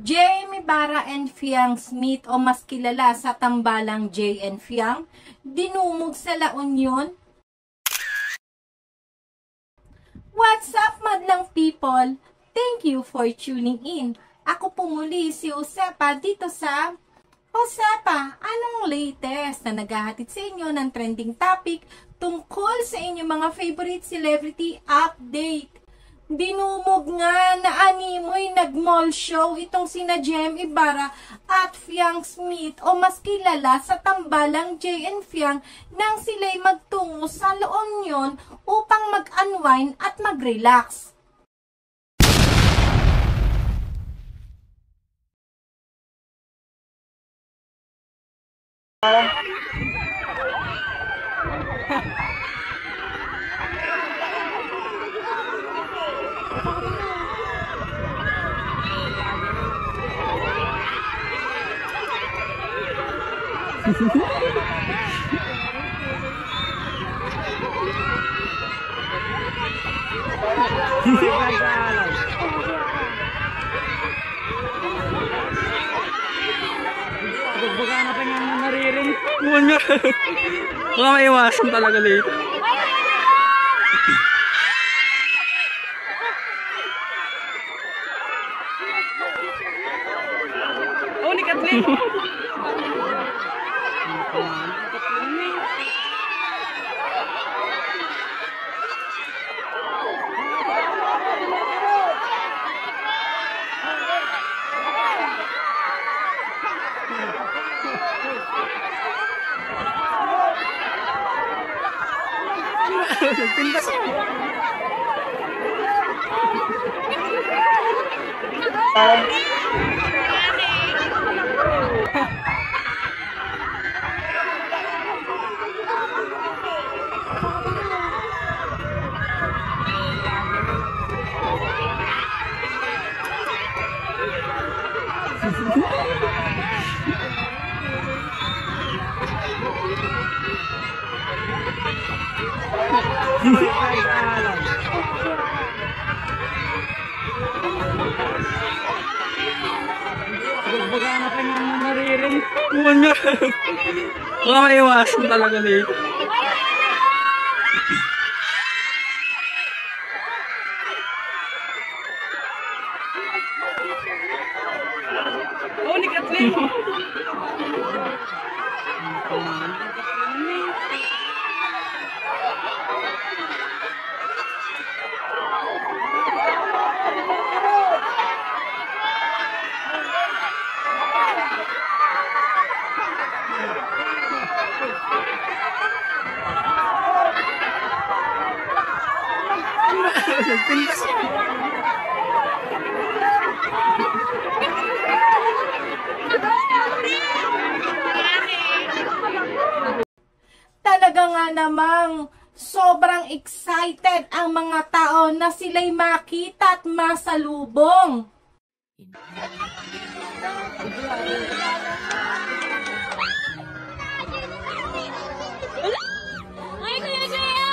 Jamie Barra and Fiang Smith o mas kilala sa tambalang Jay and Fiang, dinumog sa La Union. What's up madlang people? Thank you for tuning in. Ako po muli si Josepa dito sa Josepa, anong latest na naghahatid sa inyo ng trending topic tungkol sa inyong mga favorite celebrity update. Dinumog nga na animoy nag-mall show itong sina Jamie Barra at Fiang Smith o mas kilala sa tambalang Jay and Fiang nang sila'y magtungo sa La Union upang mag-unwind at mag-relax. Baka na pa niya nariring. Baka maiwasan talaga late. Oh, ni Kathleen! Pintas. Baka na pa niya nariring. Baka maiwasan talaga late. Oh, ni Kathleen! Pintas. Talaga nga namang sobrang excited ang mga tao na sila'y makita at masalubong. Ay, Kuya Jaya!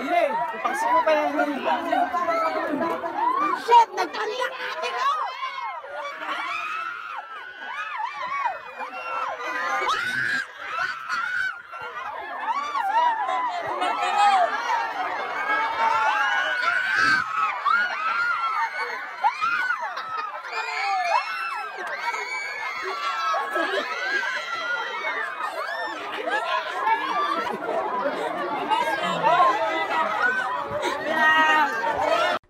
Ile, ipaksin mo pa lang. Shit! Nagtandak natin, oh!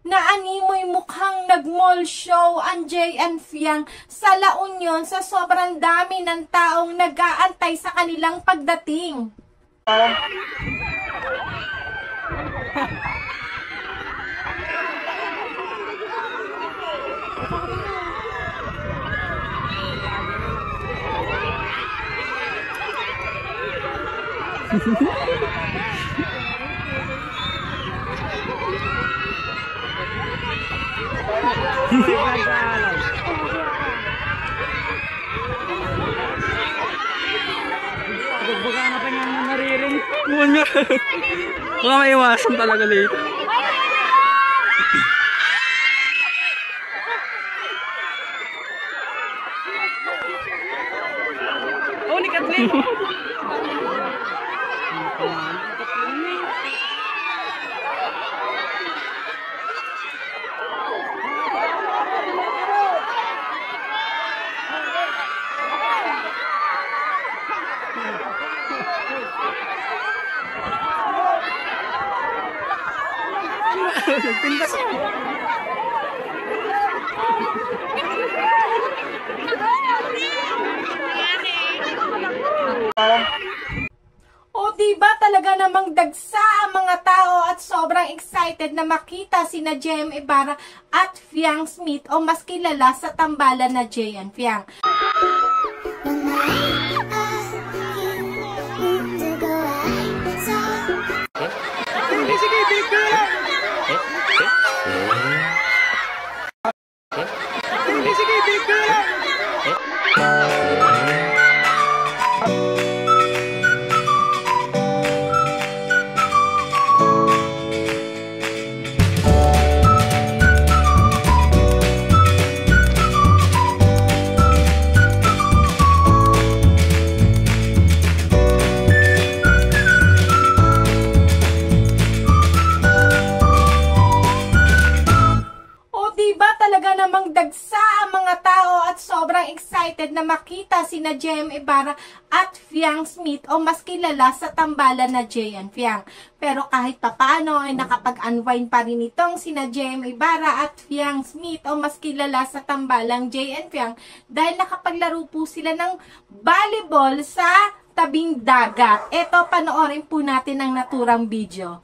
Naanimoy mukhang nag-mall show ang Jay and Fiang sa La Union sa sobrang dami ng taong nag-aantay sa kanilang pagdating. Baka na pa niya naririnig. Munya. Baka maiwasan talaga late. Oh, ni Kathleen. Pintas. O diba talaga namang dagsa ang mga tao at sobrang excited na makita sina JM Ibarra at Fiang Smith o mas kilala sa tambalan na JN Fiang. Dagsa ang mga tao at sobrang excited na makita sina JM Ibarra at Fiang Smith o mas kilala sa tambalan na JN Fiang. Pero kahit papaano ay nakapag-unwind pa rin itong sina JM Ibarra at Fiang Smith o mas kilala sa tambalang JN Fiang dahil nakapaglaro po sila ng volleyball sa tabing dagat. Ito, panoorin po natin ang naturang video.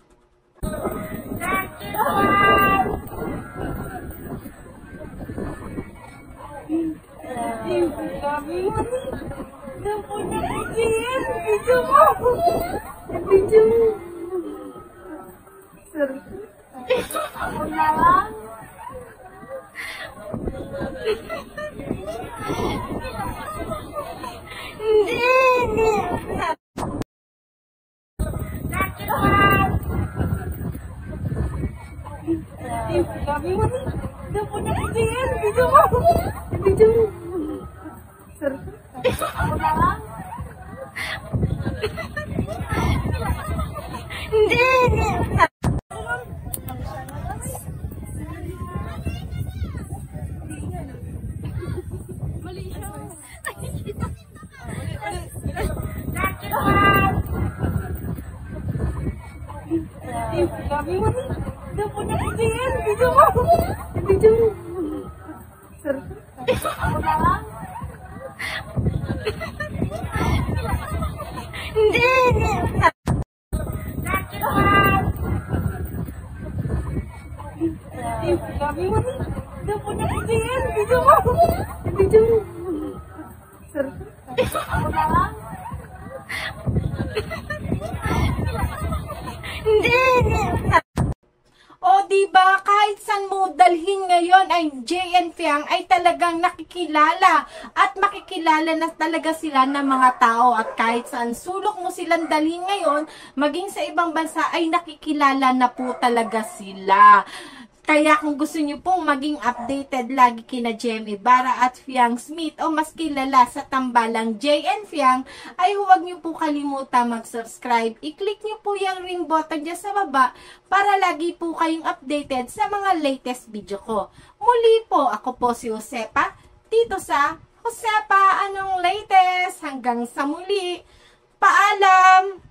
O diba, kahit saan mo dalhin ngayon ay JN Fiang ay talagang nakikilala at makikilala na talaga sila ng mga tao at kahit saan sulok mo silang dalhin ngayon, maging sa ibang bansa ay nakikilala na po talaga sila. Kaya kung gusto nyo pong maging updated lagi kina JM Ibarra at Fiang Smith o mas kilala sa tambalang JN Fiang, ay huwag nyo po kalimutan mag-subscribe. I-click nyo po yung ring button dyan sa baba para lagi po kayong updated sa mga latest video ko. Muli po, ako po si Josepa, dito sa Josepa Anong Latest. Hanggang sa muli, paalam!